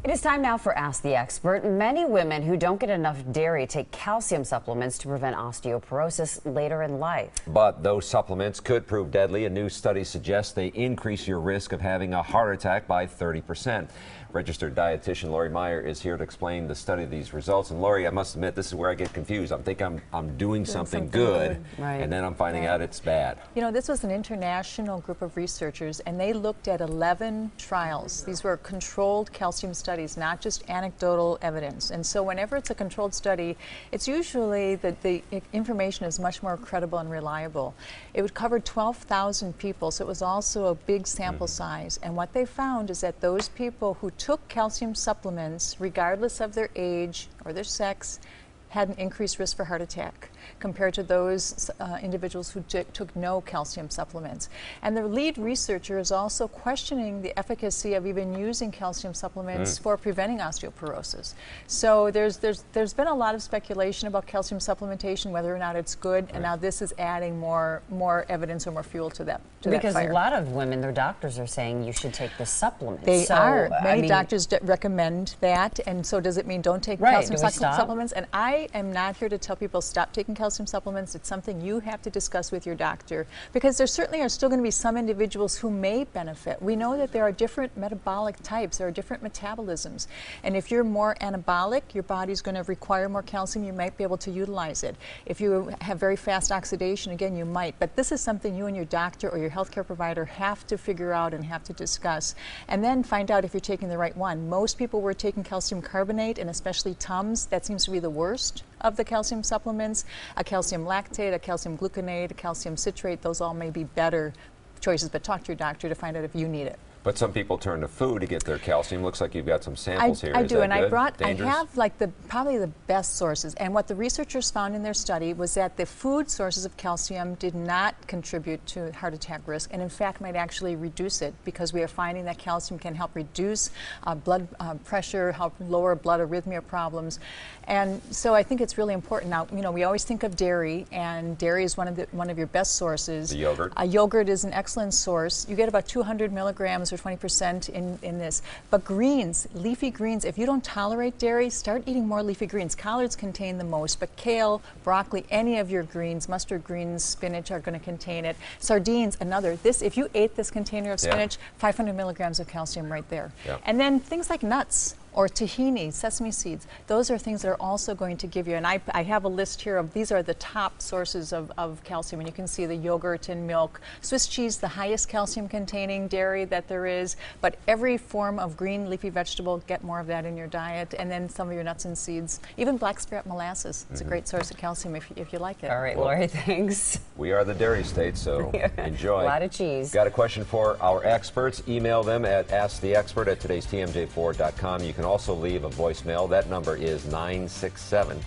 It is time now for Ask the Expert. Many women who don't get enough dairy take calcium supplements to prevent osteoporosis later in life. But those supplements could prove deadly. A new study suggests they increase your risk of having a heart attack by 30%. Registered dietitian Laurie Meyer is here to explain the study of these results. And Laurie, I must admit, this is where I get confused. I think I'm doing something good, right. And then I'm finding out it's bad. You know, this was an international group of researchers, and they looked at 11 trials. These were controlled calcium studies, not just anecdotal evidence. And so whenever it's a controlled study, it's usually that the information is much more credible and reliable. It would cover 12,000 people, so it was also a big sample size. And what they found is that those people who took calcium supplements, regardless of their age or their sex, had an increased risk for heart attack compared to those individuals who took no calcium supplements. And the lead researcher is also questioning the efficacy of even using calcium supplements for preventing osteoporosis. So there's been a lot of speculation about calcium supplementation, whether or not it's good, and now this is adding more evidence or more fuel to that. Because a lot of women, their doctors are saying you should take the supplements. They are. Many doctors recommend that, and so does it mean don't take calcium supplements? And I am not here to tell people stop taking calcium supplements. It's something you have to discuss with your doctor, because there certainly are still going to be some individuals who may benefit. We know that there are different metabolic types, there are different metabolisms, and if you're more anabolic, your body's going to require more calcium, you might be able to utilize it. If you have very fast oxidation, again, you might, but this is something you and your doctor or your healthcare provider have to figure out and have to discuss, and then find out if you're taking the right one. Most people were taking calcium carbonate, and especially Tums. That seems to be the worst of the calcium supplements. A calcium lactate, a calcium gluconate, a calcium citrate, those all may be better choices, but talk to your doctor to find out if you need it. But some people turn to food to get their calcium. Looks like you've got some samples here. I Is do, that and good? I have like probably the best sources. And what the researchers found in their study was that the food sources of calcium did not contribute to heart attack risk, and in fact might actually reduce it, because we are finding that calcium can help reduce blood pressure, help lower blood arrhythmia problems. And so I think it's really important. Now, you know, we always think of dairy, and dairy is one of your best sources. The yogurt? Yogurt is an excellent source. You get about 200 milligrams or 20% in this. But greens, leafy greens, if you don't tolerate dairy, start eating more leafy greens. Collards contain the most, but kale, broccoli, any of your greens, mustard greens, spinach are going to contain it. Sardines, another. If you ate this container of spinach, 500 milligrams of calcium right there. And then things like nuts, or tahini, sesame seeds, those are things that are also going to give you, and I have a list here of these are the top sources of calcium, and you can see the yogurt and milk. Swiss cheese, the highest calcium containing dairy that there is, but every form of green leafy vegetable, get more of that in your diet, and then some of your nuts and seeds. Even blackstrap molasses, it's a great source of calcium if you like it. All right, well, Laurie, thanks. We are the dairy state, so enjoy. A lot of cheese. Got a question for our experts? Email them at asktheexpert@today'stmj4.com. You can also leave a voicemail. That number is 967